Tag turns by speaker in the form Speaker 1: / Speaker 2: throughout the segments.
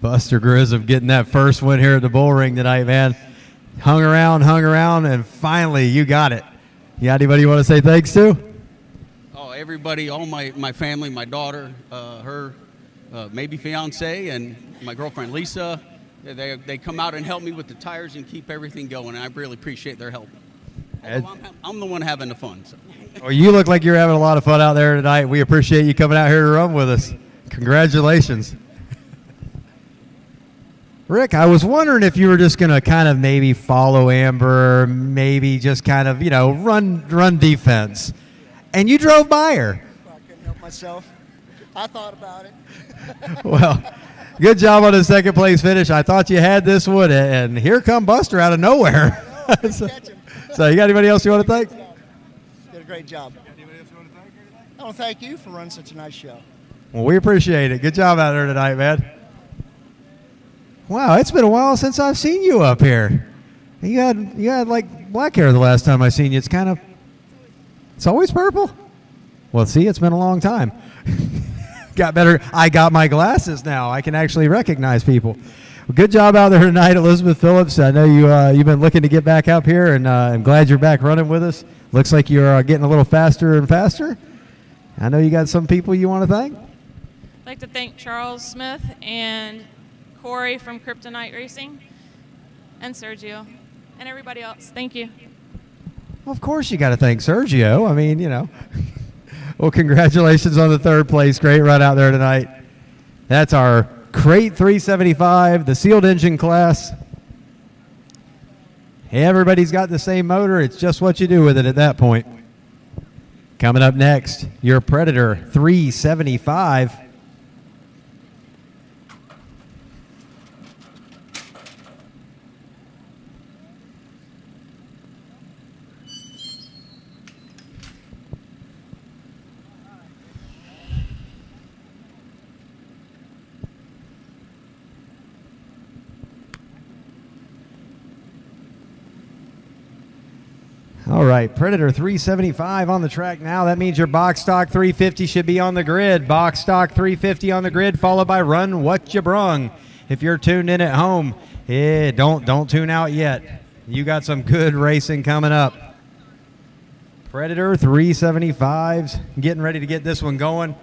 Speaker 1: Buster Grissom getting that first win here at the Bullring tonight, man. Hung around, and finally you got it. You got anybody you want to say thanks to?
Speaker 2: Oh, everybody, all my family, my daughter, her maybe fiance, and my girlfriend Lisa. They come out and help me with the tires and keep everything going, and I really appreciate their help. I'm the one having the fun. So.
Speaker 1: Well, you look like you're having a lot of fun out there tonight. We appreciate you coming out here to run with us. Congratulations. Rick, I was wondering if you were just going to kind of maybe follow Amber, maybe just kind of, run defense. And you drove by her.
Speaker 3: I couldn't help myself. I thought about it.
Speaker 1: Well, good job on the second place finish. I thought you had this one, and here come Buster out of nowhere. So you got anybody else you want to thank?
Speaker 3: Did a great job. Anybody else you want to thank? I want to thank you for running such a nice show.
Speaker 1: Well, we appreciate it. Good job out there tonight, man. Wow, it's been a while since I've seen you up here. You had like black hair the last time I seen you. It's always purple. Well, see, it's been a long time. Got better. I got my glasses now. I can actually recognize people. Well, good job out there tonight, Elizabeth Phillips. I know you've been looking to get back up here, and I'm glad you're back running with us. Looks like you're getting a little faster and faster. I know you got some people you want to thank.
Speaker 4: I'd like to thank Charles Smith and Corey from Kryptonite Racing, and Sergio, and everybody else. Thank you.
Speaker 1: Well, of course you got to thank Sergio. I mean, Well, congratulations on the third place. Great run out there tonight. That's our Crate 375, the sealed engine class. Everybody's got the same motor. It's just what you do with it at that point. Coming up next, your Predator 375. All right, Predator 375 on the track now. That means your box stock 350 should be on the grid. Box stock 350 on the grid, followed by Run What You Brung. If you're tuned in at home, don't tune out yet. You got some good racing coming up. Predator 375's getting ready to get this one going.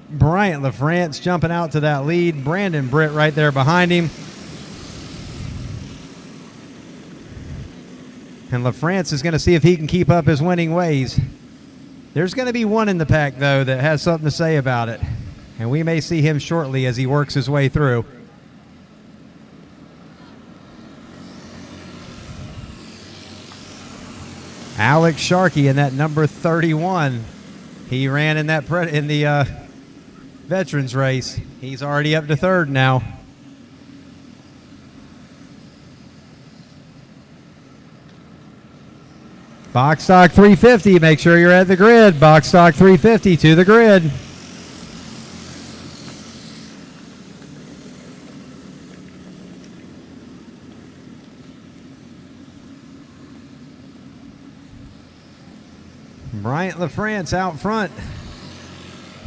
Speaker 1: Bryant LaFrance jumping out to that lead. Brandon Britt right there behind him. And LaFrance is going to see if he can keep up his winning ways. There's going to be one in the pack, though, that has something to say about it. And we may see him shortly as he works his way through. Alex Sharkey in that number 31. He ran in the veterans race. He's already up to third now. Box stock 350, make sure you're at the grid. Box stock 350 to the grid. Bryant LaFrance out front.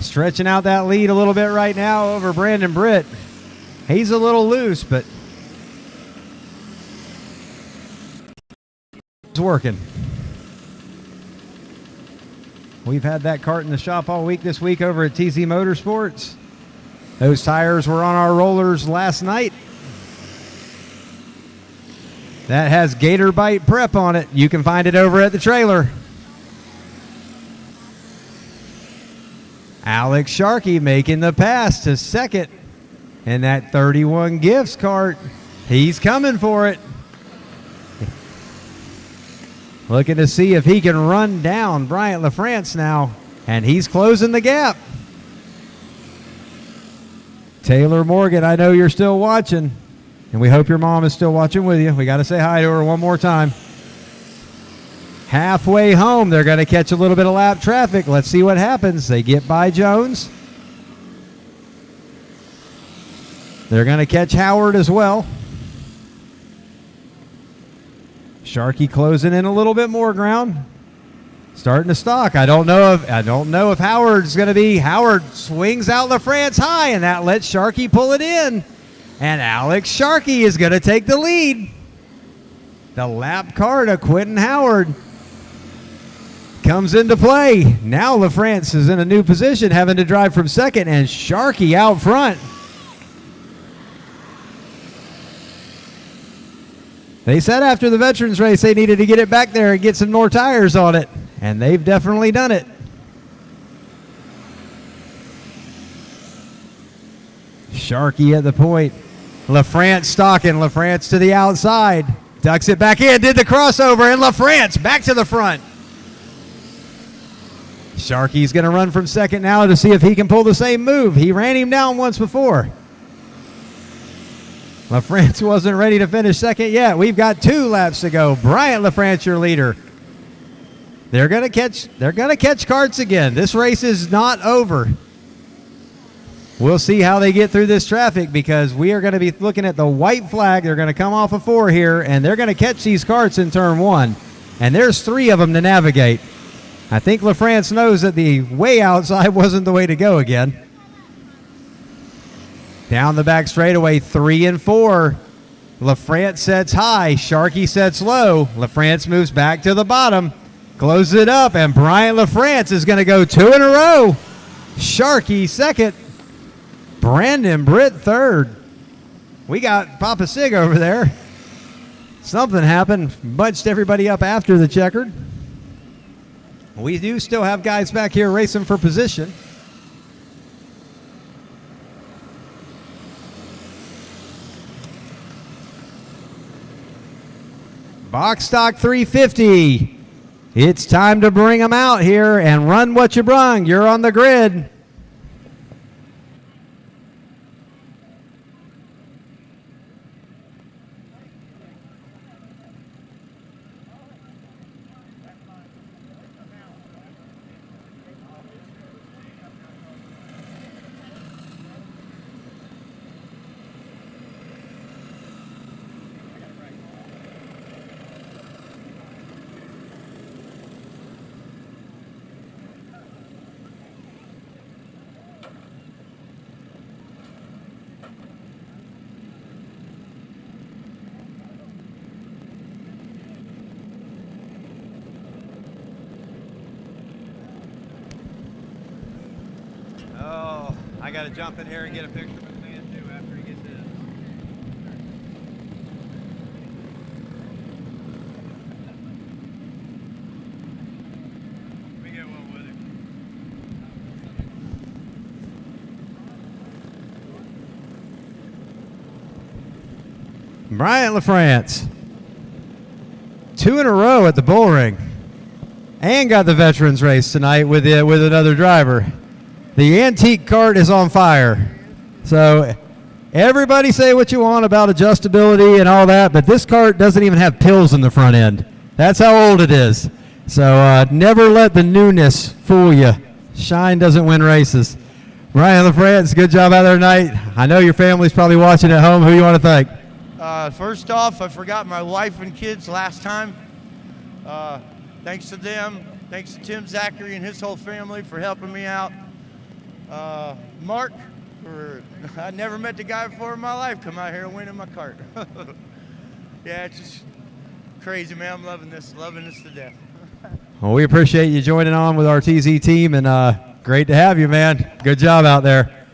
Speaker 1: Stretching out that lead a little bit right now over Brandon Britt. He's a little loose, but it's working. We've had that cart in the shop all week this week over at TZ Motorsports. Those tires were on our rollers last night. That has Gator Bite Prep on it. You can find it over at the trailer. Alex Sharkey making the pass to second. And that 31 Gifts cart, he's coming for it. Looking to see if he can run down Bryant LaFrance now. And he's closing the gap. Taylor Morgan, I know you're still watching. And we hope your mom is still watching with you. We got to say hi to her one more time. Halfway home, they're going to catch a little bit of lap traffic. Let's see what happens. They get by Jones. They're going to catch Howard as well. Sharkey closing in a little bit more ground. Starting to stock. I don't know if Howard's going to be. Howard swings out LaFrance high, and that lets Sharkey pull it in. And Alex Sharkey is going to take the lead. The lap car to Quentin Howard comes into play. Now LaFrance is in a new position, having to drive from second, and Sharkey out front. They said after the veterans race they needed to get it back there and get some more tires on it, and they've definitely done it. Sharkey at the point. LaFrance stalking. LaFrance to the outside. Ducks it back in. Did the crossover. And LaFrance back to the front. Sharkey's going to run from second now to see if he can pull the same move. He ran him down once before. LaFrance wasn't ready to finish second yet. We've got 2 laps to go. Bryant LaFrance, your leader. They're going to catch karts again. This race is not over. We'll see how they get through this traffic, because we are going to be looking at the white flag. They're going to come off of 4 here, and they're going to catch these karts in turn 1. And there's 3 of them to navigate. I think LaFrance knows that the way outside wasn't the way to go again. Down the back straightaway, 3 and 4. LaFrance sets high. Sharkey sets low. LaFrance moves back to the bottom. Closes it up, and Brian LaFrance is going to go 2 in a row. Sharkey second. Brandon Britt third. We got Papa Sig over there. Something happened. Bunched everybody up after the checkered. We do still have guys back here racing for position. Box stock 350. It's time to bring them out here and run what you brung. You're on the grid. I got to jump in here and get a picture with the man too after he gets in. We get one with him. Bryant LaFrance, 2 in a row at the Bullring, and got the veterans race tonight with another driver. The antique kart is on fire. So everybody say what you want about adjustability and all that, but this kart doesn't even have pills in the front end. That's how old it is. So never let the newness fool you. Shine doesn't win races. Ryan LaFrance, good job out there tonight. I know your family's probably watching at home. Who you want to thank?
Speaker 3: First off, I forgot my wife and kids last time. Thanks to them. Thanks to Tim Zachary and his whole family for helping me out. Mark, I never met the guy before in my life come out here and win in my kart. Yeah, it's just crazy, man. I'm loving this to death.
Speaker 1: Well, we appreciate you joining on with our TZ team, and great to have you, man. Good job out there.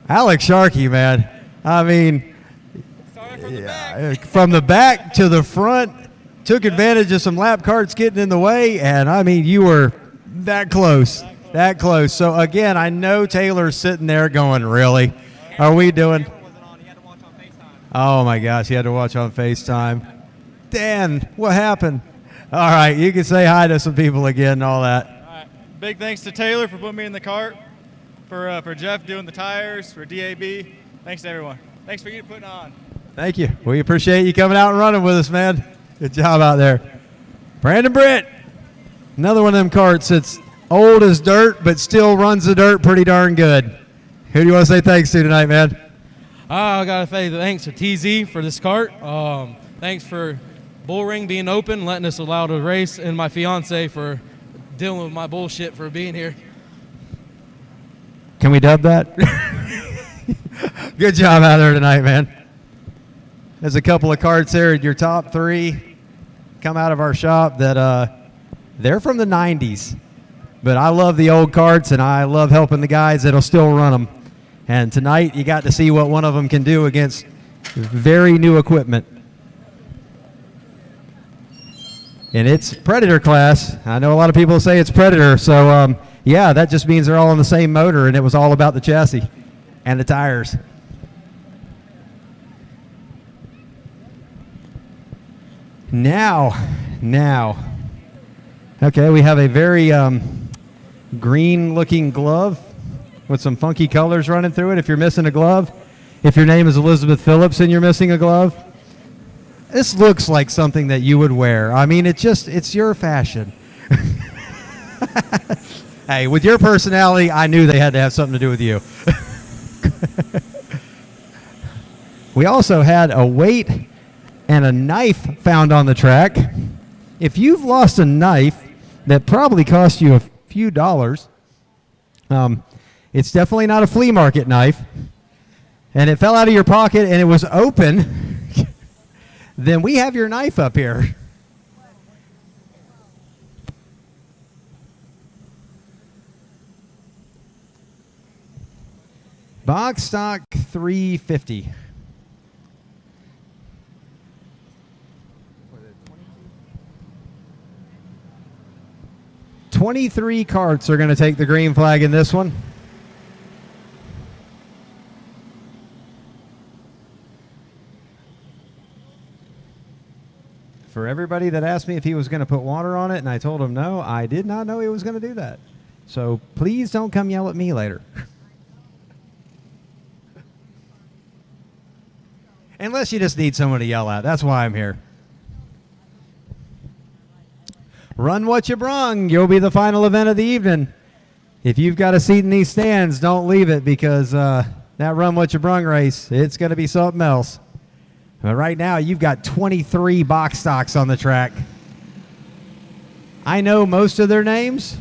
Speaker 1: Alex Sharkey, man. I mean, from the back to the front, took advantage of some lap karts getting in the way, and I mean, you were that close. That close. So, again, I know Taylor's sitting there going, really? Are we doing? Oh, my gosh, he had to watch on FaceTime. Dan, what happened? All right, you can say hi to some people again and all that.
Speaker 5: All right. Big thanks to Taylor for putting me in the cart, for Jeff doing the tires, for DAB. Thanks to everyone. Thanks for you putting on.
Speaker 1: Thank you. We appreciate you coming out and running with us, man. Good job out there. Brandon Britt, another one of them carts that's old as dirt, but still runs the dirt pretty darn good. Who do you want to say thanks to tonight, man?
Speaker 6: I got to say thanks to TZ for this cart. Thanks for Bullring being open, letting us allow to race, and my fiance for dealing with my bullshit for being here.
Speaker 1: Can we dub that? Good job out there tonight, man. There's a couple of carts there at your top three come out of our shop that they're from the 90s. But I love the old carts, and I love helping the guys that'll still run them. And tonight you got to see what one of them can do against very new equipment. And it's Predator class. I know a lot of people say it's Predator, so yeah, that just means they're all on the same motor, and it was all about the chassis and the tires. Now, okay, we have a very green-looking glove with some funky colors running through it. If you're missing a glove, if your name is Elizabeth Phillips and you're missing a glove, this looks like something that you would wear. I mean, it's your fashion. Hey, with your personality, I knew they had to have something to do with you. We also had a weight and a knife found on the track. If you've lost a knife that probably cost you a few dollars, it's definitely not a flea market knife, and it fell out of your pocket and it was open, then we have your knife up here. Box stock 350. 23 carts are going to take the green flag in this one. For everybody that asked me if he was going to put water on it, and I told him no, I did not know he was going to do that. So please don't come yell at me later. Unless you just need someone to yell at. That's why I'm here. Run what you brung. You'll be the final event of the evening. If you've got a seat in these stands, don't leave it, because that Run What You Brung race, it's going to be something else. But right now, you've got 23 box stocks on the track. I know most of their names.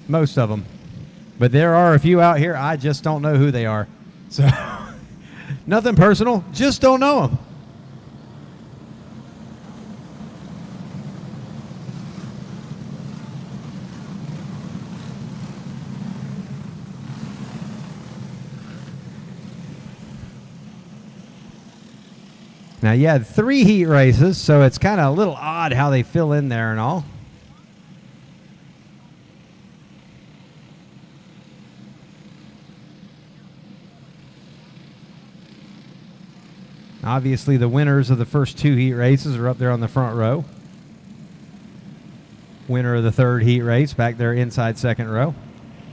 Speaker 1: Most of them. But there are a few out here, I just don't know who they are. So, nothing personal, just don't know them. Now, you had 3 heat races, so it's kind of a little odd how they fill in there and all. Obviously, the winners of the first 2 heat races are up there on the front row. Winner of the 3rd heat race back there inside 2nd row.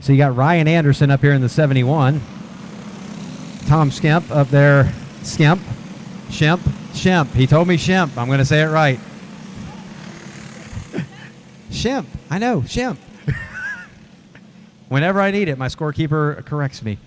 Speaker 1: So you got Ryan Anderson up here in the 71. Tom Skemp up there. Shemp. He told me Shemp. I'm going to say it right. Shemp. I know, Shemp. Whenever I need it, my scorekeeper corrects me.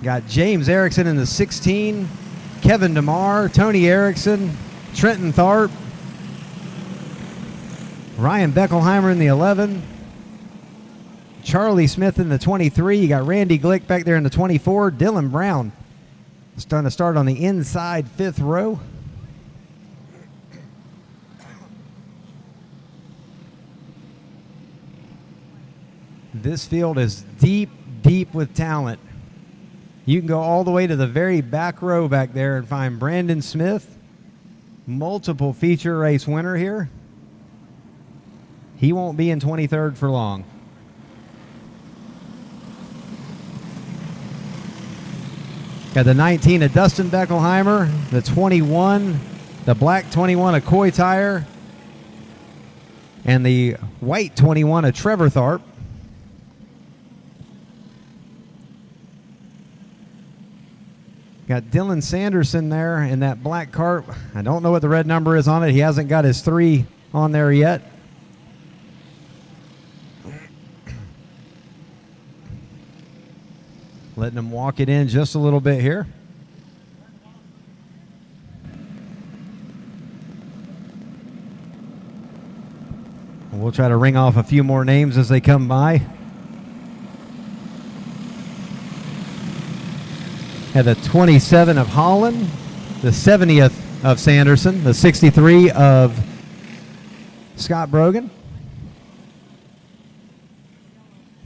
Speaker 1: Got James Erickson in the 16, Kevin DeMar, Tony Erickson, Trenton Tharp, Ryan Beckelheimer in the 11, Charlie Smith in the 23. You got Randy Glick back there in the 24. Dylan Brown starting to start on the inside 5th row. This field is deep with talent. You can go all the way to the very back row back there and find Brandon Smith, multiple feature race winner here. He won't be in 23rd for long. Got the 19 of Dustin Beckelheimer, the 21, the black 21 of Coy Tire, and the white 21 of Trevor Tharp. Got Dylan Sanderson there in that black cart. I don't know what the red number is on it. He hasn't got his 3 on there yet. Letting them walk it in just a little bit here. We'll try to ring off a few more names as they come by. Had the 27 of Holland, the 70th of Sanderson, the 63 of Scott Brogan.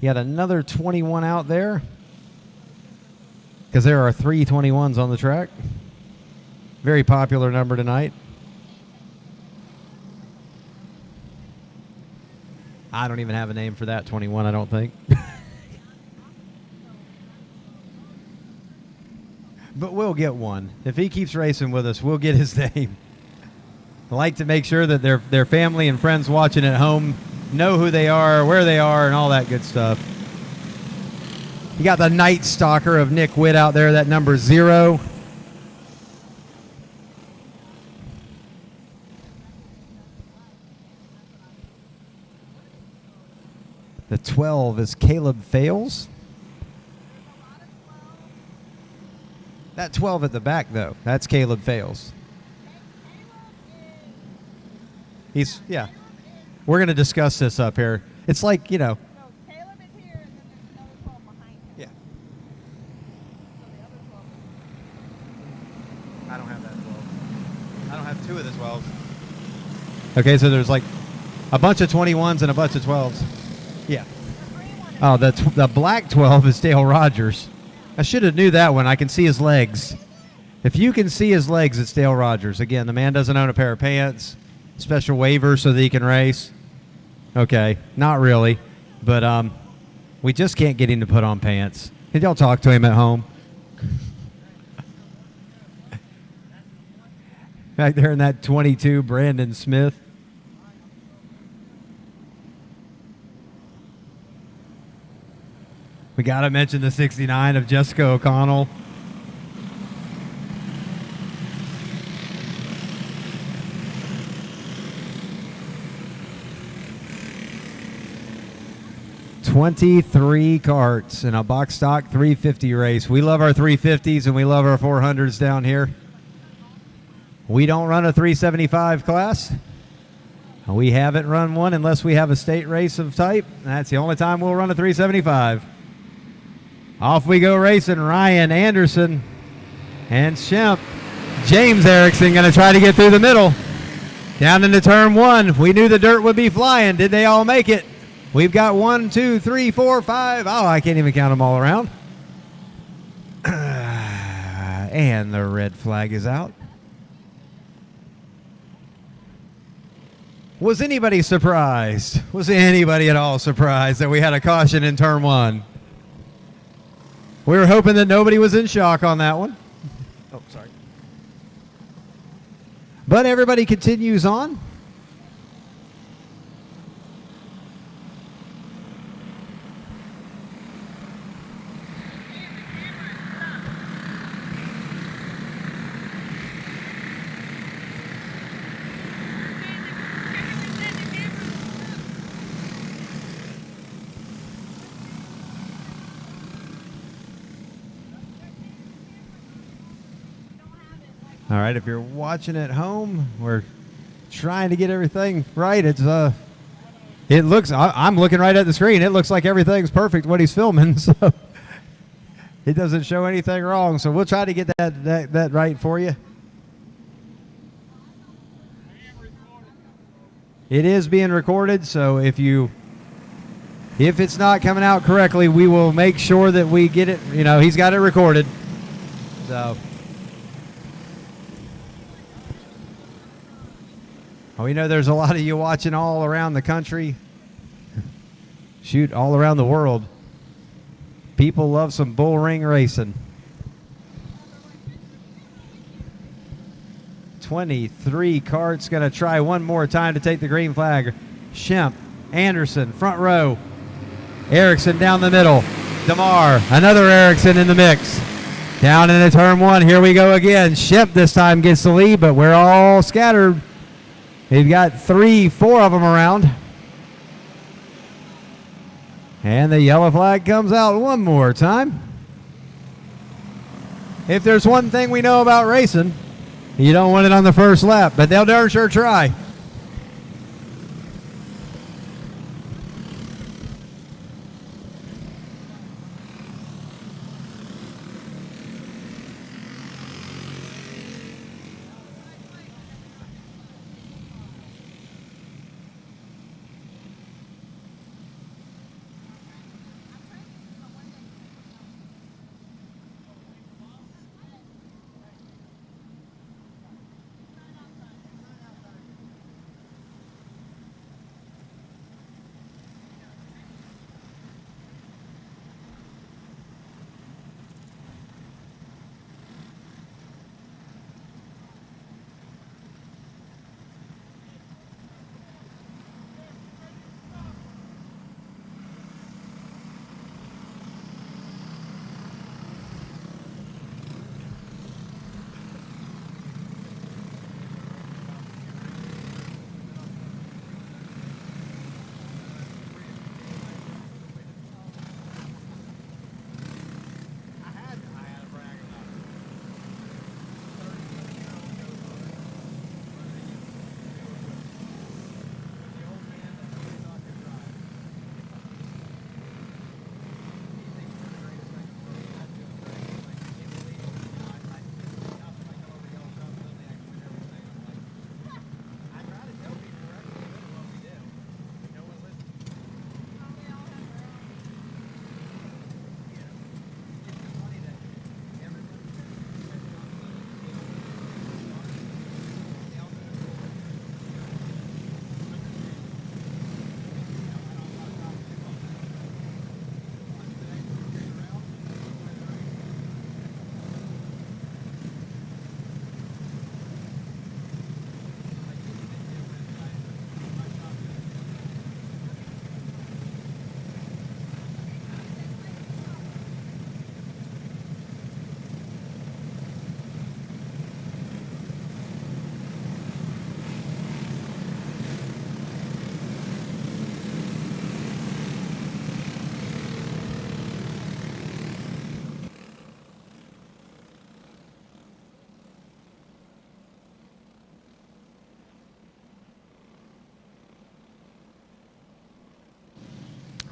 Speaker 1: He had another 21 out there because there are 3 21s on the track. Very popular number tonight. I don't even have a name for that 21, I don't think. But we'll get one. If he keeps racing with us, we'll get his name. I like to make sure that their family and friends watching at home know who they are, where they are, and all that good stuff. You got the Night Stalker of Nick Witt out there, that number 0. The 12 is Caleb Fales. That 12 at the back, though, that's Caleb Fales. He's, yeah. We're going to discuss this up here. It's like, you know.
Speaker 7: So Caleb is here, and then there's another 12 behind him.
Speaker 1: Yeah.
Speaker 7: So the other 12.
Speaker 1: I don't have that 12. I don't have 2 of the 12s. Okay, so there's like a bunch of 21s and a bunch of 12s. Yeah. Oh, the black 12 is Dale Rogers. I should have knew that one. I can see his legs. If you can see his legs, it's Dale Rogers. Again, the man doesn't own a pair of pants. Special waiver so that he can race. Okay, not really. But we just can't get him to put on pants. Did y'all talk to him at home? Back there in that 22, Brandon Smith. We got to mention the 69 of Jessica O'Connell. $23 carts in a box stock 350 race. We love our 350s and we love our 400s down here. We don't run a 375 class. We haven't run one unless we have a state race of type. That's the only time we'll run a 375. Off we go racing. Ryan Anderson and Shemp. James Erickson going to try to get through the middle. Down into turn 1. We knew the dirt would be flying. Did they all make it? We've got 1, 2, 3, 4, 5. Oh, I can't even count them all around. And the red flag is out. Was anybody surprised? Was anybody at all surprised that we had a caution in turn 1? We were hoping that nobody was in shock on that one. Oh, sorry. But everybody continues on. All right, if you're watching at home, we're trying to get everything right. It looks, I'm looking right at the screen. It looks like everything's perfect what he's filming, so it doesn't show anything wrong. So we'll try to get that right for you. It is being recorded, so if it's not coming out correctly, we will make sure that we get it. You know, he's got it recorded. So. We know there's a lot of you watching all around the country. Shoot, all around the world. People love some bullring racing. 23 carts going to try one more time to take the green flag. Shemp, Anderson, front row. Erickson down the middle. DeMar, another Erickson in the mix. Down into turn 1. Here we go again. Shemp this time gets the lead, but we're all scattered. They've got 3, 4 of them around. And the yellow flag comes out one more time. If there's one thing we know about racing, you don't want it on the first lap, but they'll darn sure try.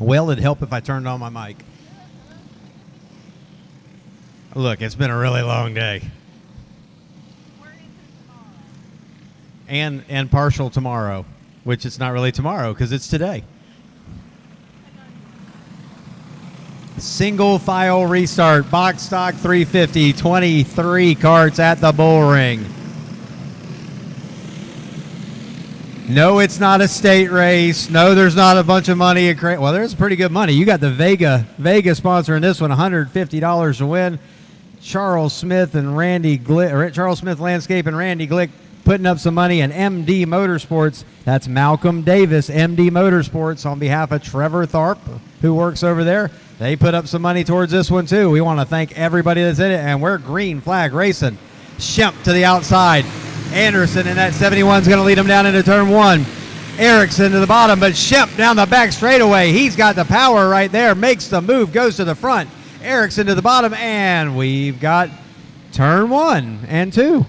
Speaker 1: Well, it'd help if I turned on my mic. Look, it's been a really long day. And partial tomorrow, which it's not really tomorrow because it's today. Single file restart, box stock 350, 23 carts at the Bullring. No, it's not a state race. No, there's not a bunch of money. Well, there's pretty good money. You got the Vega sponsoring this one, $150 to win. Charles Smith Landscape and Randy Glick putting up some money, and MD Motorsports. That's Malcolm Davis, MD Motorsports, on behalf of Trevor Tharp, who works over there. They put up some money towards this one, too. We want to thank everybody that's in it, and we're green flag racing. Shemp to the outside. Anderson in that 71 is going to lead him down into turn one. Erickson to the bottom, but Shemp down the back straightaway. He's got the power right there, makes the move, goes to the front. Erickson to the bottom, and we've got turn 1 and 2.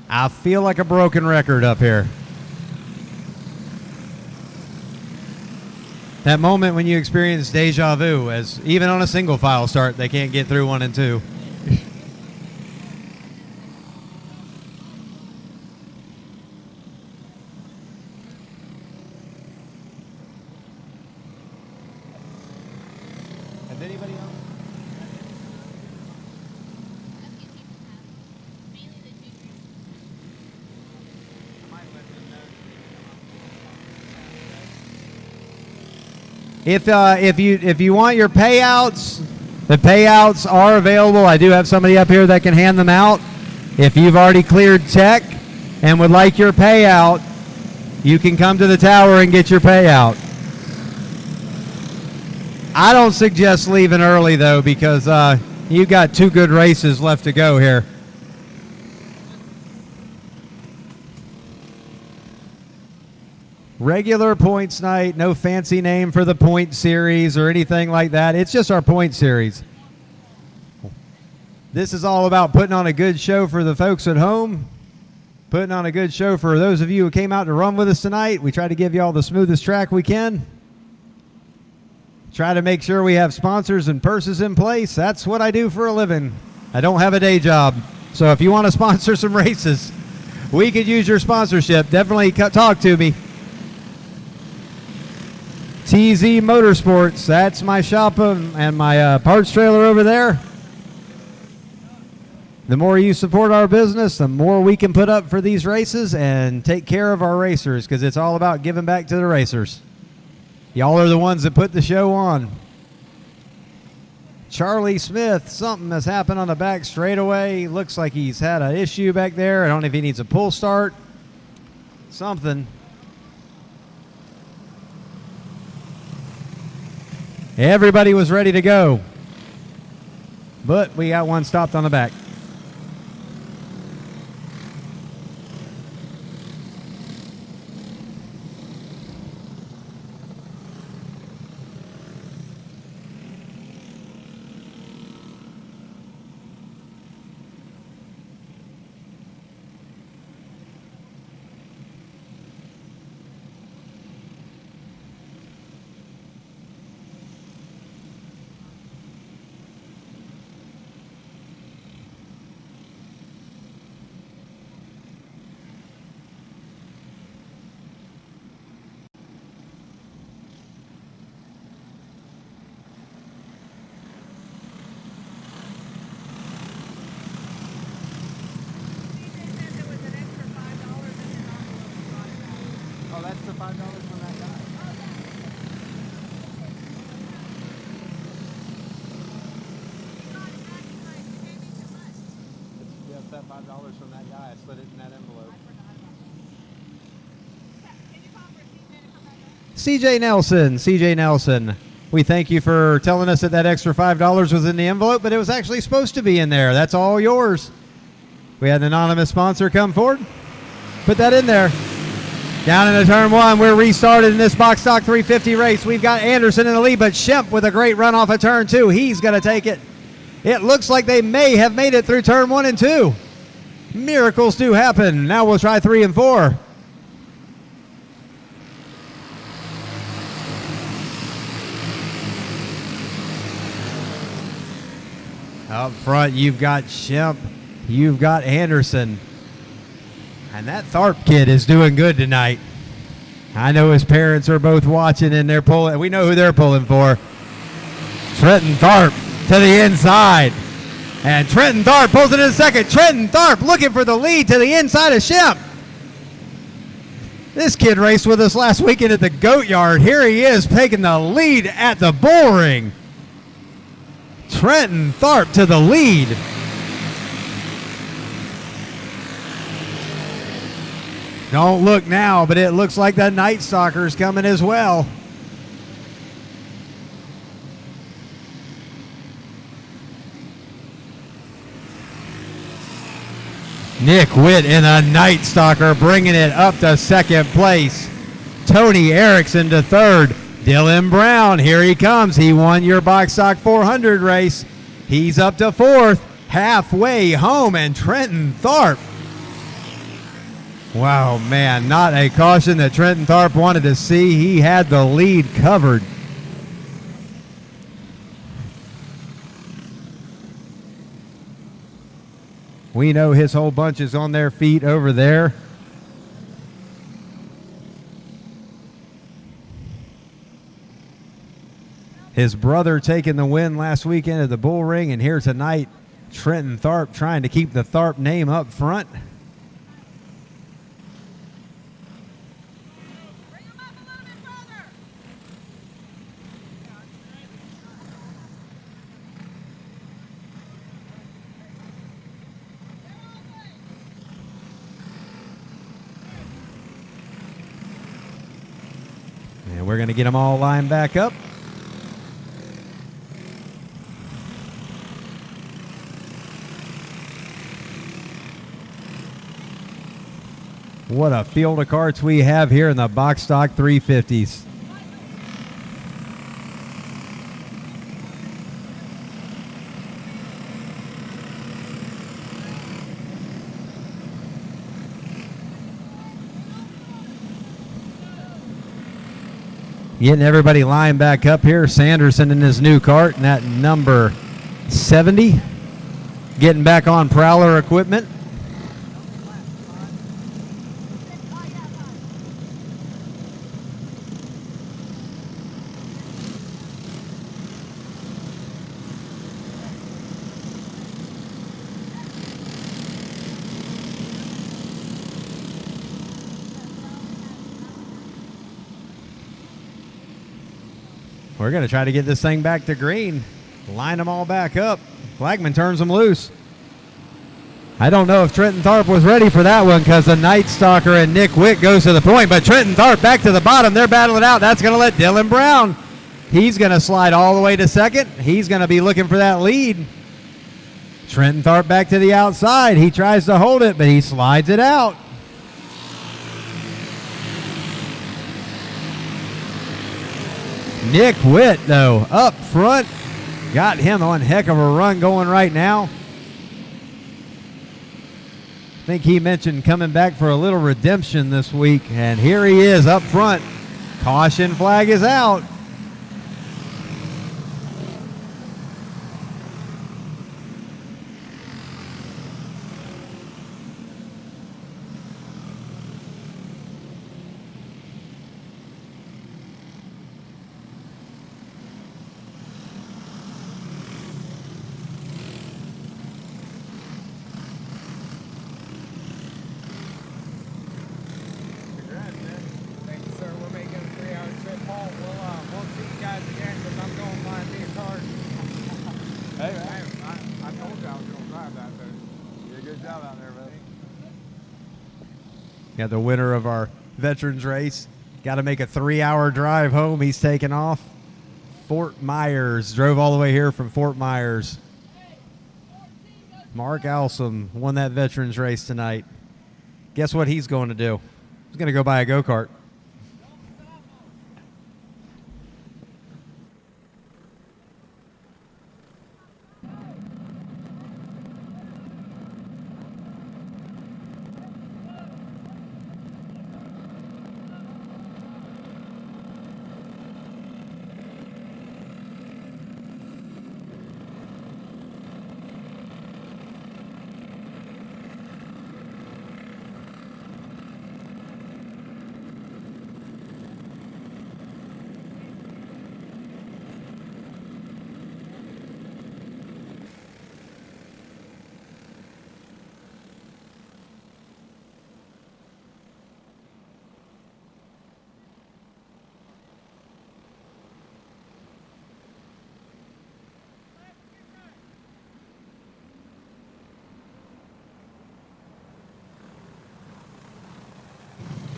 Speaker 1: I feel like a broken record up here. That moment when you experience deja vu, as even on a single file start, they can't get through 1 and 2. Has anybody else? If you want your payouts, the payouts are available. I do have somebody up here that can hand them out. If you've already cleared tech and would like your payout, you can come to the tower and get your payout. I don't suggest leaving early though, because you've got 2 good races left to go here. Regular points night, no fancy name for the point series or anything like that. It's just our point series. This is all about putting on a good show for the folks at home, putting on a good show for those of you who came out to run with us tonight. We try to give you all the smoothest track we can. Try to make sure we have sponsors and purses in place. That's what I do for a living. I don't have a day job. So if you want to sponsor some races, we could use your sponsorship. Definitely talk to me. TZ Motorsports, that's my shop and my parts trailer over there. The more you support our business, the more we can put up for these races and take care of our racers, because it's all about giving back to the racers. Y'all are the ones that put the show on. Charlie Smith, something has happened on the back straightaway. Looks like he's had an issue back there. I don't know if he needs a pull start. Something. Everybody was ready to go, but we got one stopped on the back. That's the $5 from that guy. Yes, that $5 from that guy. I slid it in that envelope. CJ Nelson, we thank you for telling us that extra $5 was in the envelope, but it was actually supposed to be in there. That's all yours. We had an anonymous sponsor come forward. Put that in there. Down into turn one, we're restarted in this box stock 350 race. We've got Anderson in the lead, but Shemp with a great run off of turn two. He's going to take it. It looks like they may have made it through turn 1 and 2. Miracles do happen. Now we'll try 3 and 4. Up front, you've got Shemp. You've got Anderson. And that Tharp kid is doing good tonight. I know his parents are both watching and they're pulling. We know who they're pulling for. Trenton Tharp to the inside. And Trenton Tharp pulls it in second. Trenton Tharp looking for the lead to the inside of Shemp. This kid raced with us last weekend at the Goat Yard. Here he is taking the lead at the Bullring. Trenton Tharp to the lead. Don't look now, but it looks like the Night Stalker's coming as well. Nick Witt in a Night Stalker bringing it up to second place. Tony Erickson to third. Dylan Brown, here he comes. He won your Box Stock 400 race. He's up to fourth, halfway home, and Trenton Tharp. Wow, man, not a caution that Trenton Tharp wanted to see. He had the lead covered. We know his whole bunch is on their feet over there. His brother taking the win last weekend at the Bullring, and here tonight, Trenton Tharp trying to keep the Tharp name up front. And we're going to get them all lined back up. What a field of carts we have here in the Box Stock 350s. Getting everybody lined back up here. Sanderson in his new cart, and that number 70. Getting back on Prowler equipment. We're going to try to get this thing back to green. Line them all back up. Flagman turns them loose. I don't know if Trenton Tharp was ready for that one because the Night Stalker and Nick Witt goes to the point. But Trenton Tharp back to the bottom. They're battling out. That's going to let Dylan Brown. He's going to slide all the way to second. He's going to be looking for that lead. Trenton Tharp back to the outside. He tries to hold it, but he slides it out. Nick Witt, though, up front. Got him one heck of a run going right now. I think he mentioned coming back for a little redemption this week, and here he is up front. Caution flag is out. Got the winner of our veterans race. Got to make a 3-hour drive home. He's taking off. Fort Myers. Drove all the way here from Fort Myers. Mark Alsom won that veterans race tonight. Guess what he's going to do? He's going to go buy a go-kart.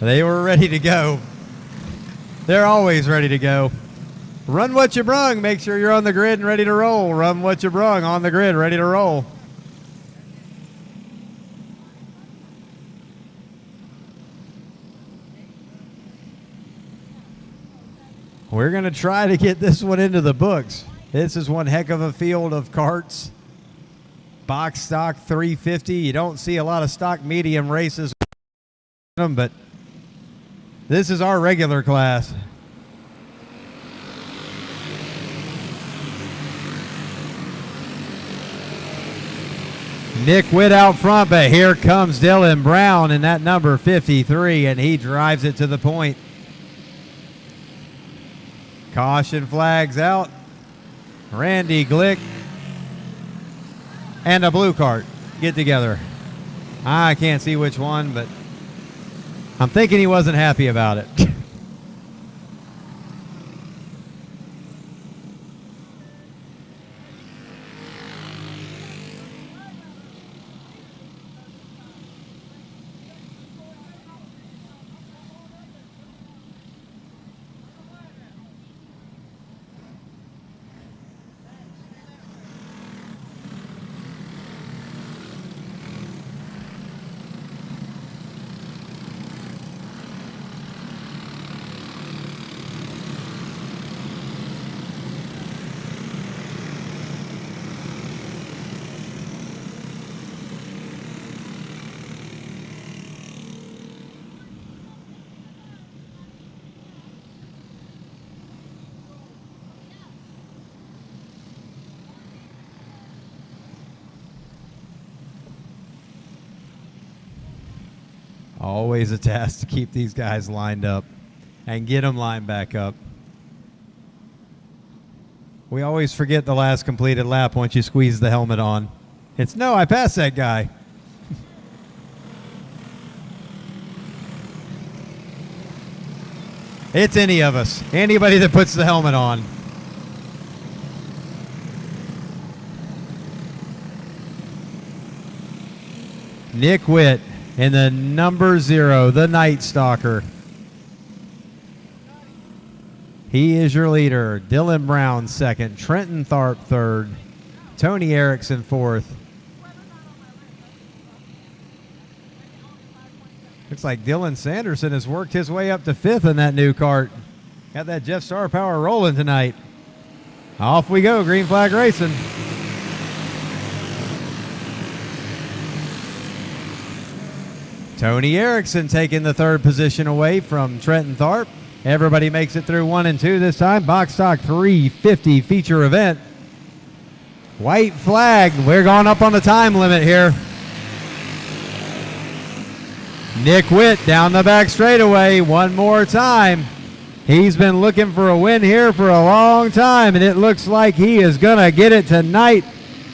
Speaker 1: They were ready to go. They're always ready to go. Run what you brung. Make sure you're on the grid and ready to roll. Run what you brung on the grid, ready to roll. We're going to try to get this one into the books. This is one heck of a field of karts. Box stock 350. You don't see a lot of stock medium races, but this is our regular class. Nick Witt out front, but here comes Dylan Brown in that number 53, and he drives it to the point. Caution flags out. Randy Glick and a blue cart get together. I can't see which one, but I'm thinking he wasn't happy about it. Always a task to keep these guys lined up and get them lined back up. We always forget the last completed lap once you squeeze the helmet on. It's, no, I passed that guy. It's any of us. Anybody that puts the helmet on. Nick Witt in the number 0, the Night Stalker. He is your leader. Dylan Brown second. Trenton Tharp third. Tony Erickson fourth. Looks like Dylan Sanderson has worked his way up to 5th in that new kart. Got that Jeff Star power rolling tonight. Off we go, green flag racing. Tony Erickson taking the 3rd position away from Trenton Tharp. Everybody makes it through 1 and 2 this time. Box stock 350 feature event. White flag. We're going up on the time limit here. Nick Witt down the back straightaway one more time. He's been looking for a win here for a long time, and it looks like he is going to get it tonight.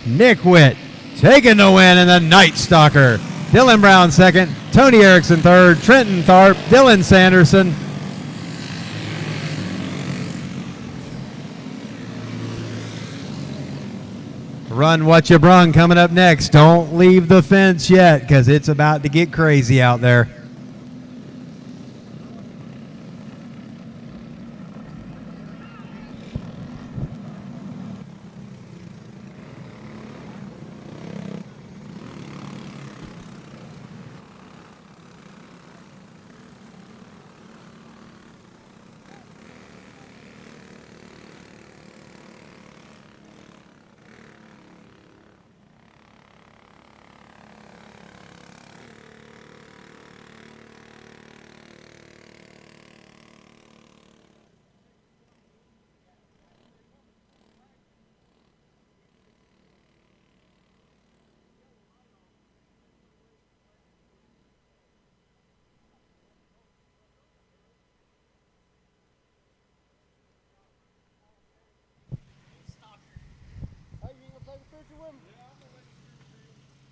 Speaker 1: Nick Witt taking the win in the Night Stalker. Dylan Brown second. Tony Erickson third. Trenton Tharp. Dylan Sanderson. Run What You Brung coming up next. Don't leave the fence yet because it's about to get crazy out there.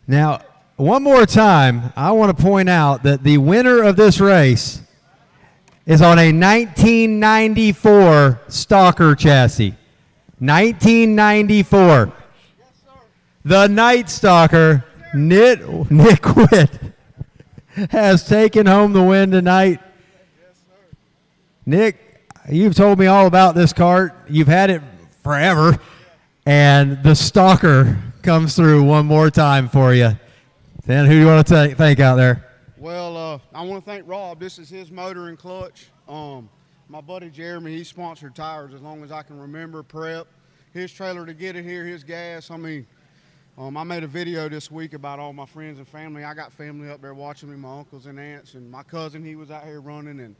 Speaker 1: Now, one more time, I want to point out that the winner of this race is on a 1994 Stalker chassis. 1994. The Night Stalker, Nick Witt, has taken home the win tonight. Nick, you've told me all about this kart. You've had it forever. And the Stalker comes through one more time for you. Dan, who do you want to thank out there?
Speaker 8: Well, I want to thank Rob. This is his motor and clutch. My buddy Jeremy, he sponsored tires as long as I can remember, prep. His trailer to get it here, his gas. I mean, I made a video this week about all my friends and family. I got family up there watching me, my uncles and aunts, and my cousin, he was out here running.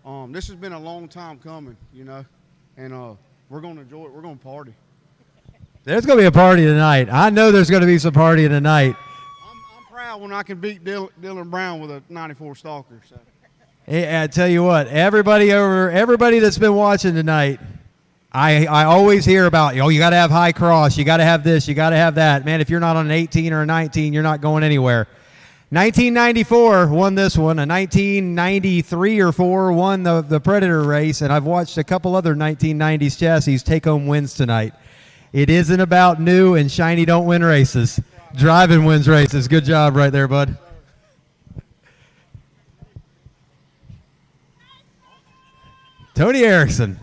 Speaker 8: And this has been a long time coming, you know, and we're going to enjoy it. We're going to party.
Speaker 1: There's going to be a party tonight. I know there's going to be some party tonight.
Speaker 8: I'm proud when I can beat Dylan Brown with a 94 Stalker. So.
Speaker 1: Hey, I tell you what, everybody that's been watching tonight, I always hear about, you got to have high cross, you got to have this, you got to have that. Man, if you're not on an 18 or a 19, you're not going anywhere. 1994 won this one. A 1993 or 4 won the Predator race, and I've watched a couple other 1990s chassis take home wins tonight. It isn't about new and shiny don't win races. Driving wins races. Good job right there, bud. Tony Erickson,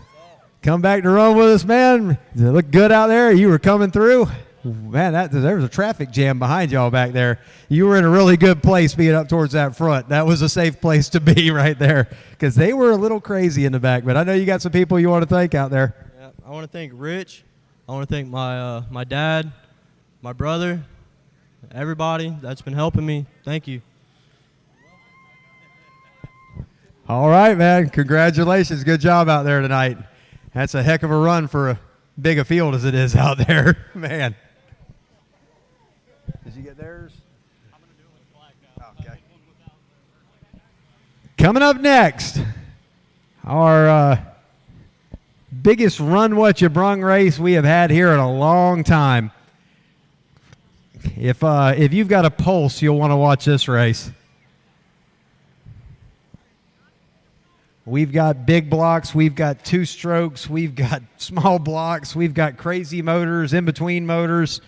Speaker 1: come back to run with us, man. You look good out there. You were coming through. Man, there was a traffic jam behind y'all back there. You were in a really good place being up towards that front. That was a safe place to be right there because they were a little crazy in the back. But I know you got some people you want to thank out there.
Speaker 6: Yeah, I want to thank Rich. I want to thank my dad, my brother, everybody that's been helping me. Thank you.
Speaker 1: All right, man. Congratulations. Good job out there tonight. That's a heck of a run for a big a field as it is out there, man. Did you get theirs? I'm going to do it with the flag now. Okay. Coming up next, our biggest Run What You Brung race we have had here in a long time. If you've got a pulse, you'll want to watch this race. We've got big blocks, we've got two strokes, we've got small blocks, we've got crazy motors, in between motors.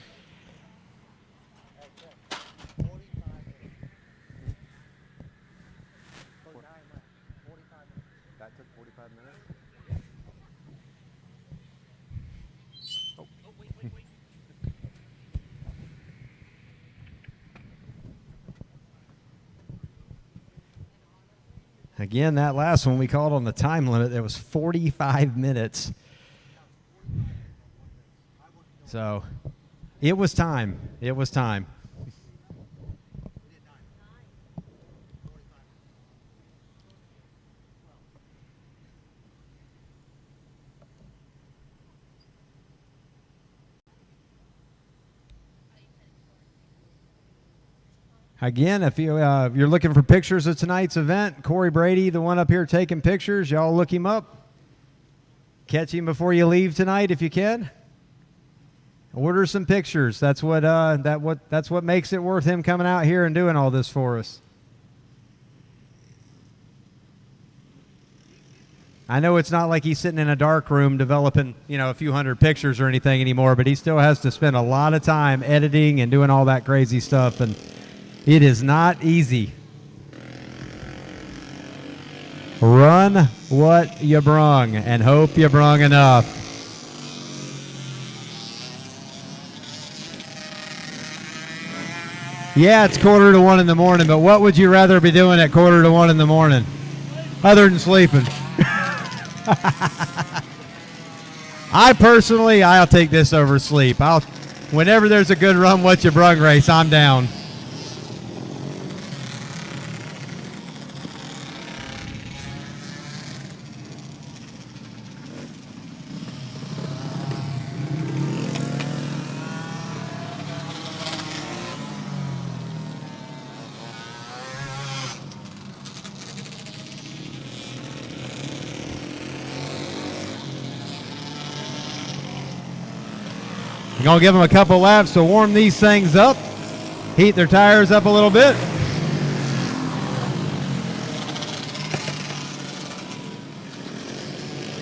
Speaker 1: Again, that last one we called on the time limit. It was 45 minutes. So it was time. It was time. Again, if you're looking for pictures of tonight's event, Corey Brady, the one up here taking pictures, y'all look him up. Catch him before you leave tonight if you can. Order some pictures. That's what makes it worth him coming out here and doing all this for us. I know it's not like he's sitting in a dark room developing, a few hundred pictures or anything anymore, but he still has to spend a lot of time editing and doing all that crazy stuff, and it is not easy. Run what you brung and hope you brung enough. Yeah, it's 1:45 in the morning, but what would you rather be doing at 1:45 in the morning other than sleeping? I'll take this over sleep. Whenever there's a good Run What You Brung race, I'm down. You're going to give them a couple laps to warm these things up, heat their tires up a little bit.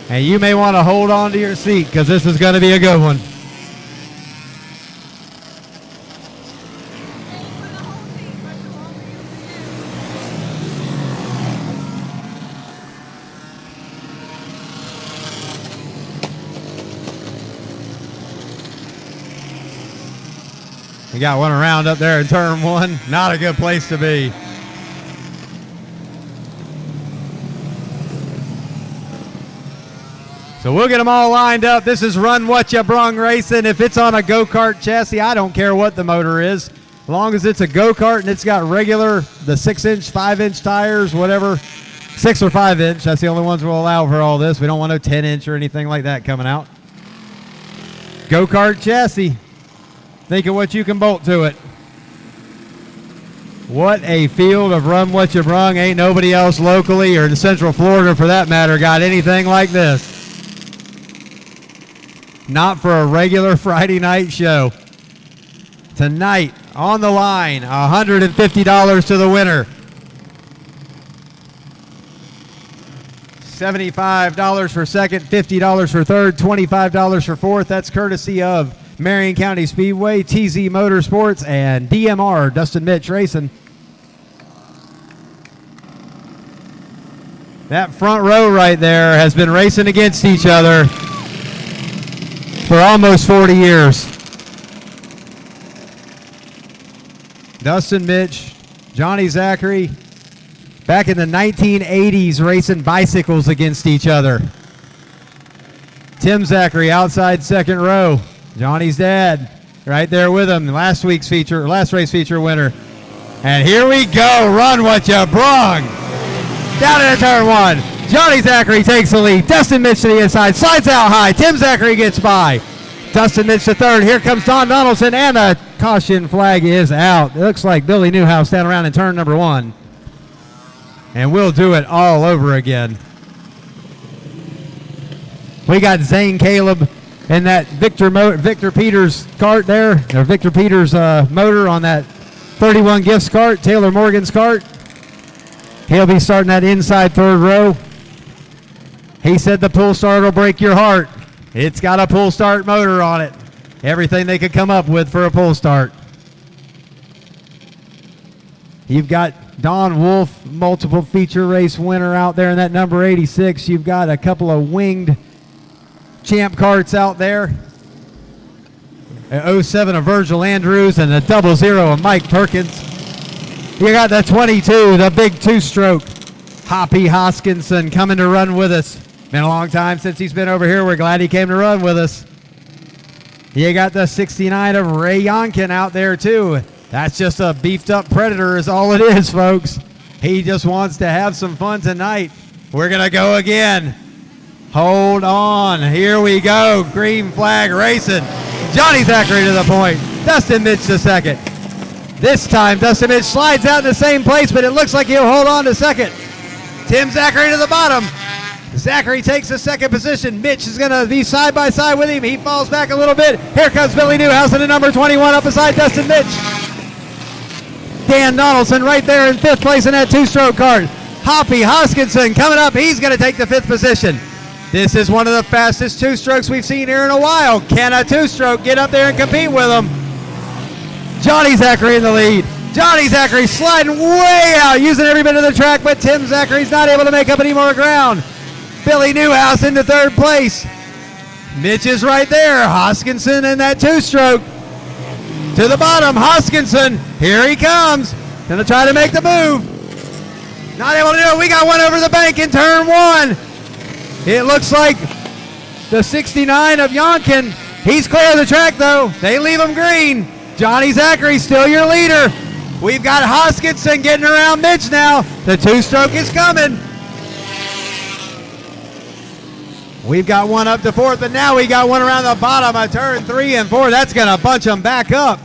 Speaker 1: And you may want to hold on to your seat because this is going to be a good one. You got one around up there in turn one. Not a good place to be. So we'll get them all lined up. This is Run What You Brung Racing. If it's on a go-kart chassis, I don't care what the motor is. As long as it's a go-kart and it's got regular, the 6-inch, 5-inch tires, whatever, 6 or 5-inch. That's the only ones we'll allow for all this. We don't want no 10-inch or anything like that coming out. Go-kart chassis. Think of what you can bolt to it. What a field of Run What You Brung. Ain't nobody else locally or in Central Florida for that matter got anything like this. Not for a regular Friday night show. Tonight, on the line, $150 to the winner. $75 for second, $50 for third, $25 for fourth. That's courtesy of Marion County Speedway, TZ Motorsports, and DMR, Dustin Mitch Racing. That front row right there has been racing against each other for almost 40 years. Dustin Mitch, Johnny Zachary, back in the 1980s racing bicycles against each other. Tim Zachary outside second row. Johnny's dad right there with him. Last race feature winner. And here we go. Run What You Brung. Down into turn one. Johnny Zachary takes the lead. Dustin Mitch to the inside. Slides out high. Tim Zachary gets by. Dustin Mitch to third. Here comes Don Donaldson. And the caution flag is out. It looks like Billy Newhouse down around in turn number one. and we'll do it all over again. We got Zane Caleb and that Victor Peters cart there, or Victor Peters motor on that 31 Gifts cart, Taylor Morgan's cart. He'll be starting that inside third row. He said the pull start will break your heart. It's got a pull start motor on it. Everything they could come up with for a pull start. You've got Don Wolf, multiple feature race winner out there in that number 86. You've got a couple of winged champ carts out there. A 07 of Virgil Andrews and a 00 of Mike Perkins. You got the 22, the big two-stroke. Hoppy Hoskinson coming to run with us. Been a long time since he's been over here. We're glad he came to run with us. You got the 69 of Ray Yonkin out there too. That's just a beefed up Predator is all it is, folks. He just wants to have some fun tonight. We're going to go again. Hold on. Here we go. Green flag racing. Johnny Zachary to the point. Dustin Mitch to second. This time, Dustin Mitch slides out in the same place, but it looks like he'll hold on to second. Tim Zachary to the bottom. Zachary takes the second position. Mitch is going to be side by side with him. He falls back a little bit. Here comes Billy Newhouse in the number 21 up beside Dustin Mitch. Dan Donaldson right there in fifth place in that two-stroke cart. Hoppy Hoskinson coming up. He's going to take the fifth position. This is one of the fastest two-strokes we've seen here in a while. Can a two-stroke get up there and compete with them? Johnny Zachary in the lead. Johnny Zachary sliding way out, using every bit of the track, but Tim Zachary's not able to make up any more ground. Billy Newhouse into third place. Mitch is right there. Hoskinson in that two-stroke. To the bottom, Hoskinson. Here he comes. Gonna try to make the move. Not able to do it. We got one over the bank in turn one. It looks like the 69 of Yonkin. He's clear of the track, though. They leave him green. Johnny Zachary still your leader. We've got Hoskinson getting around Mitch now. The two-stroke is coming. We've got one up to fourth, but now we got one around the bottom of turn 3 and 4. That's going to bunch them back up.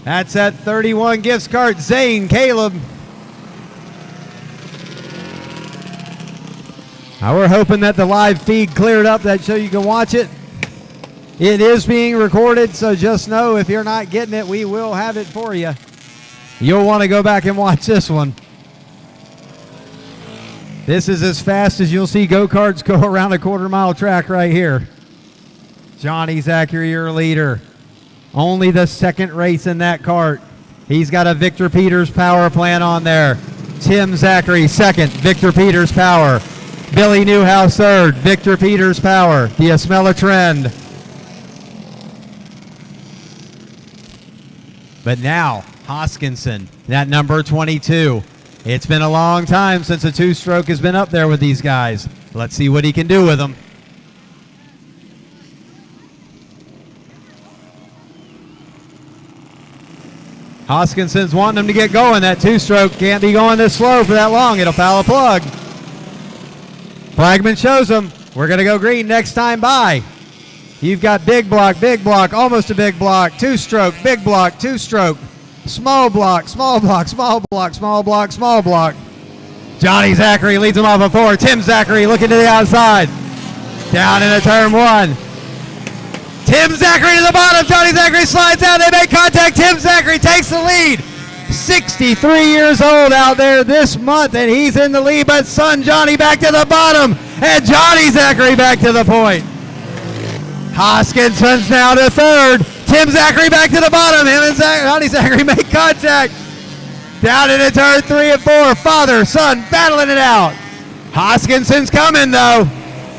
Speaker 1: That's that 31 Gifts cart, Zane Caleb. Now we're hoping that the live feed cleared up that so you can watch it. It is being recorded, so just know if you're not getting it, we will have it for you. You'll want to go back and watch this one. This is as fast as you'll see go-karts go around a quarter-mile track right here. Johnny Zachary, your leader. Only the second race in that cart. He's got a Victor Peters power plant on there. Tim Zachary second, Victor Peters power. Billy Newhouse third, Victor Peters power. Do you smell a trend? But now, Hoskinson, that number 22. It's been a long time since a two-stroke has been up there with these guys. Let's see what he can do with them. Hoskinson's wanting him to get going. That two-stroke can't be going this slow for that long. It'll foul a plug. Flagman shows him. We're going to go green next time by. You've got big block, almost a big block, two-stroke, big block, two-stroke, small block, small block, small block, small block, small block. Johnny Zachary leads him off of 4. Tim Zachary looking to the outside. Down into turn 1. Tim Zachary to the bottom. Johnny Zachary slides out. They make contact. Tim Zachary takes the lead. 63 years old out there this month, and he's in the lead, but son Johnny back to the bottom, and Johnny Zachary back to the point. Hoskinson's now to third. Tim Zachary back to the bottom. Him and Johnny Zachary make contact. Down into turn 3 and 4. Father, son battling it out. Hoskinson's coming though.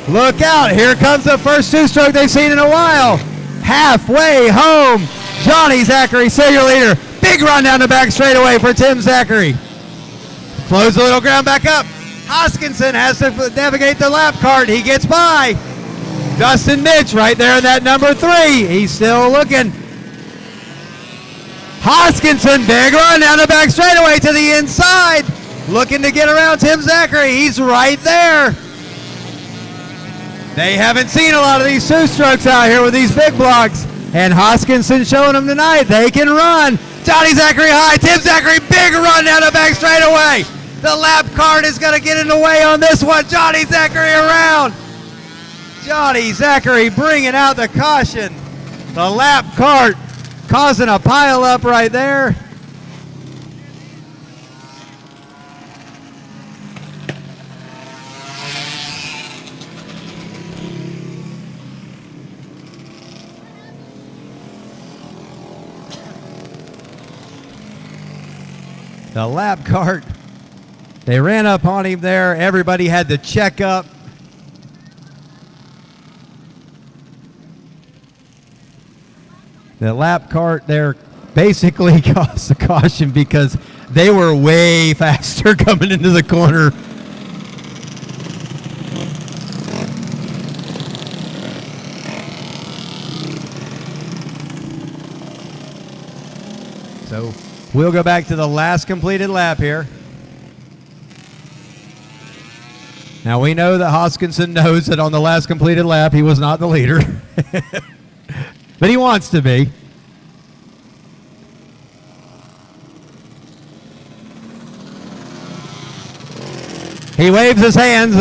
Speaker 1: Look out. Here comes the first two-stroke they've seen in a while. Halfway home. Johnny Zachary, still your leader. Big run down the back straightaway for Tim Zachary. Close the little ground back up. Hoskinson has to navigate the lap cart. He gets by. Dustin Mitch right there in that number 3. He's still looking. Hoskinson, big run down the back straightaway to the inside. Looking to get around Tim Zachary. He's right there. They haven't seen a lot of these two-strokes out here with these big blocks. And Hoskinson showing them tonight. They can run. Johnny Zachary high. Tim Zachary, big run down the back straightaway. The lap cart is going to get in the way on this one. Johnny Zachary around. Johnny Zachary bringing out the caution. The lap cart causing a pile up right there. The lap cart, they ran up on him there. Everybody had to check up. The lap cart there basically caused the caution because they were way faster coming into the corner. So we'll go back to the last completed lap here. Now we know that Hoskinson knows that on the last completed lap he was not the leader. But he wants to be. He waves his hands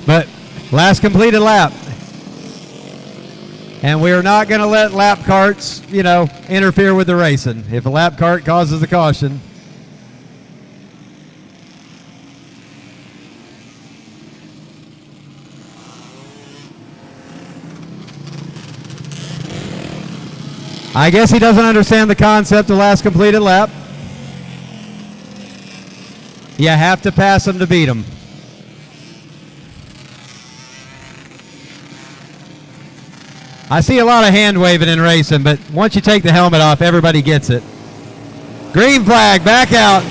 Speaker 1: but last completed lap. And we're not going to let lap carts, interfere with the racing. If a lap cart causes a caution. I guess he doesn't understand the concept of last completed lap. You have to pass him to beat him. I see a lot of hand waving in racing, but once you take the helmet off, everybody gets it. Green flag, back out.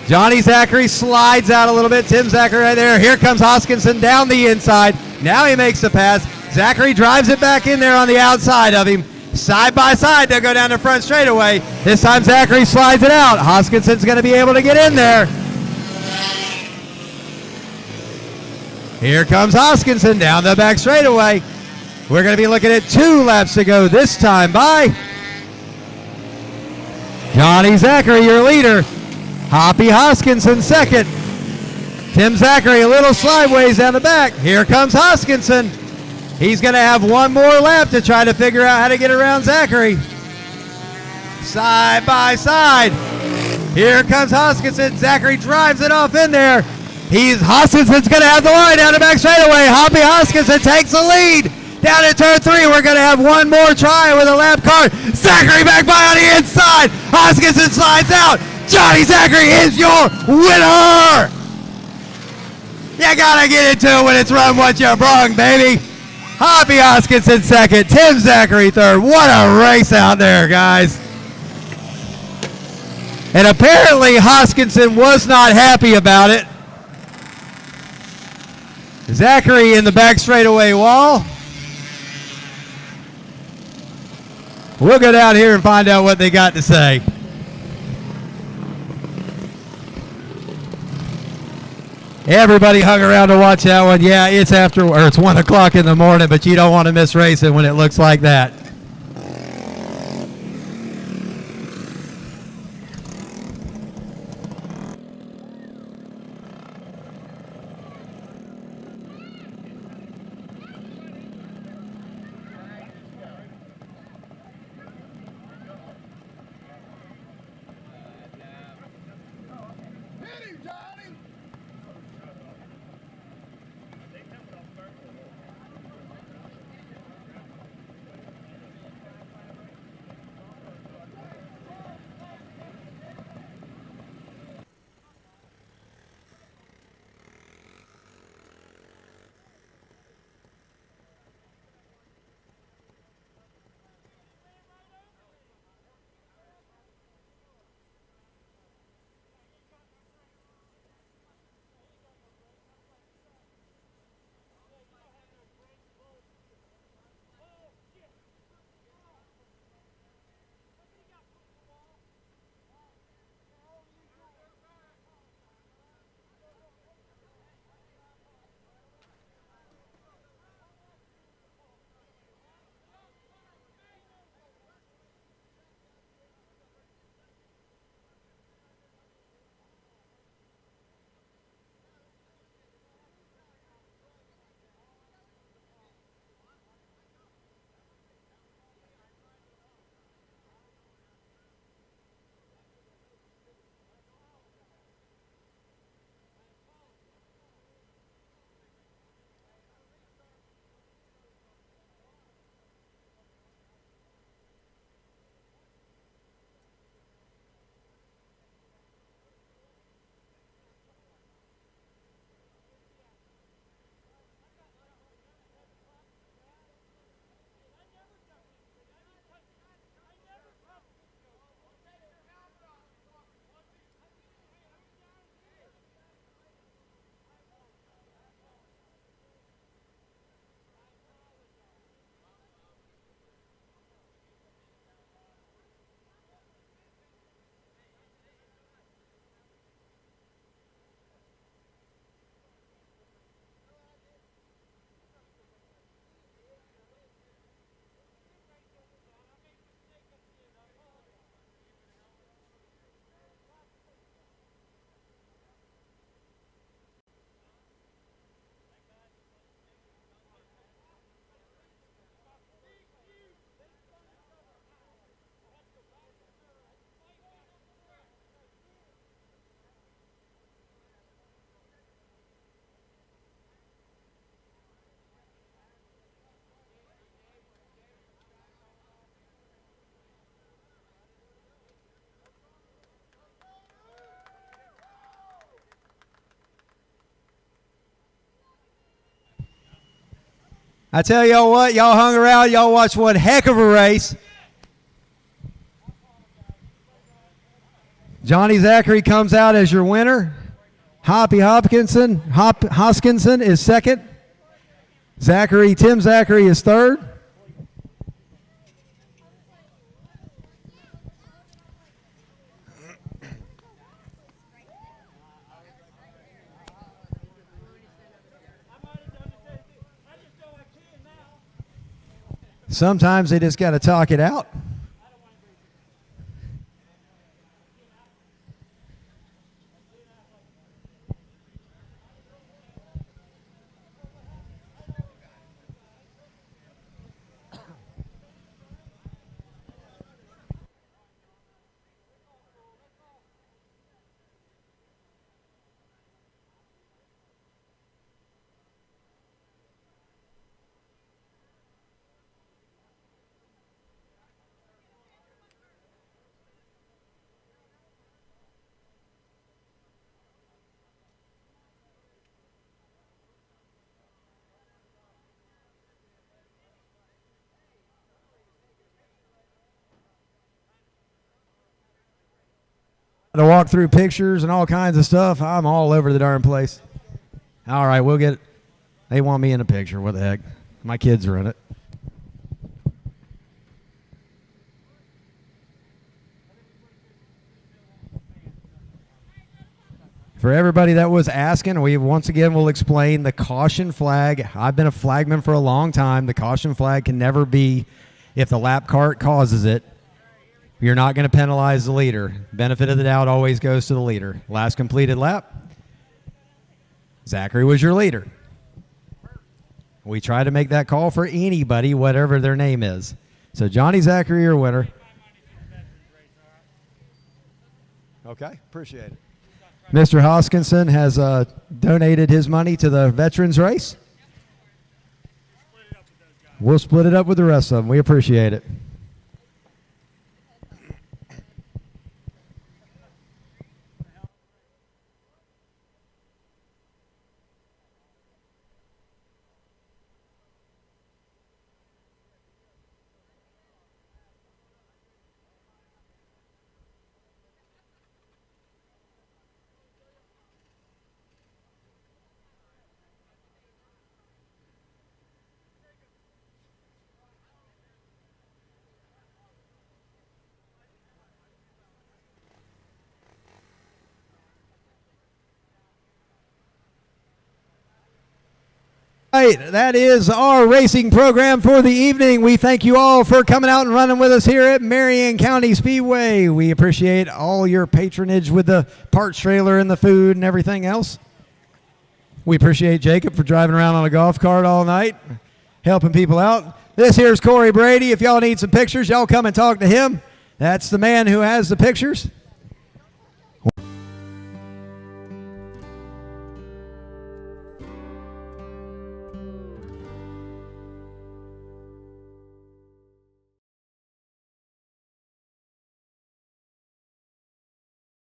Speaker 1: Johnny Zachary slides out a little bit. Tim Zachary right there. Here comes Hoskinson down the inside. Now he makes the pass. Zachary drives it back in there on the outside of him. Side by side, they'll go down the front straightaway. This time Zachary slides it out. Hoskinson's going to be able to get in there. Here comes Hoskinson down the back straightaway. We're going to be looking at 2 laps to go this time by Johnny Zachary, your leader. Hoppy Hoskinson second. Tim Zachary a little sideways down the back. Here comes Hoskinson. He's going to have one more lap to try to figure out how to get around Zachary. Side by side. Here comes Hoskinson. Zachary drives it off in there. Hoskinson's going to have the line down the back straightaway. Hoppy Hoskinson takes the lead. Down at turn 3, we're going to have one more try with a lap car. Zachary back by on the inside. Hoskinson slides out. Johnny Zachary is your winner. You got to get into it when it's run what you brung, baby. Hoppy Hoskinson second, Tim Zachary third. What a race out there, guys. And apparently Hoskinson was not happy about it. Zachary in the back straightaway wall. We'll go down here and find out what they got to say. Everybody hung around to watch that one. Yeah, it's 1 o'clock in the morning, but you don't want to miss racing when it looks like that. I tell y'all what, y'all hung around, y'all watched one heck of a race. Johnny Zachary comes out as your winner. Hoskinson is second. Tim Zachary is third. Sometimes they just got to talk it out. To walk through pictures and all kinds of stuff. I'm all over the darn place. All right, we'll get. They want me in a picture. What the heck? My kids are in it. For everybody that was asking, we once again will explain the caution flag. I've been a flagman for a long time. The caution flag can never be if the lap cart causes it. You're not going to penalize the leader. Benefit of the doubt always goes to the leader. Last completed lap, Zachary was your leader. We try to make that call for anybody, whatever their name is. So Johnny Zachary, your winner. Okay, appreciate it. Mr. Hoskinson has donated his money to the veterans race. We'll split it up with the rest of them. We appreciate it. Right, that is our racing program for the evening. We thank you all for coming out and running with us here at Marion County Speedway. We appreciate all your patronage with the parts trailer and the food and everything else. We appreciate Jacob for driving around on a golf cart all night, helping people out. This here's Corey Brady. If y'all need some pictures, y'all come and talk to him. That's the man who has the pictures.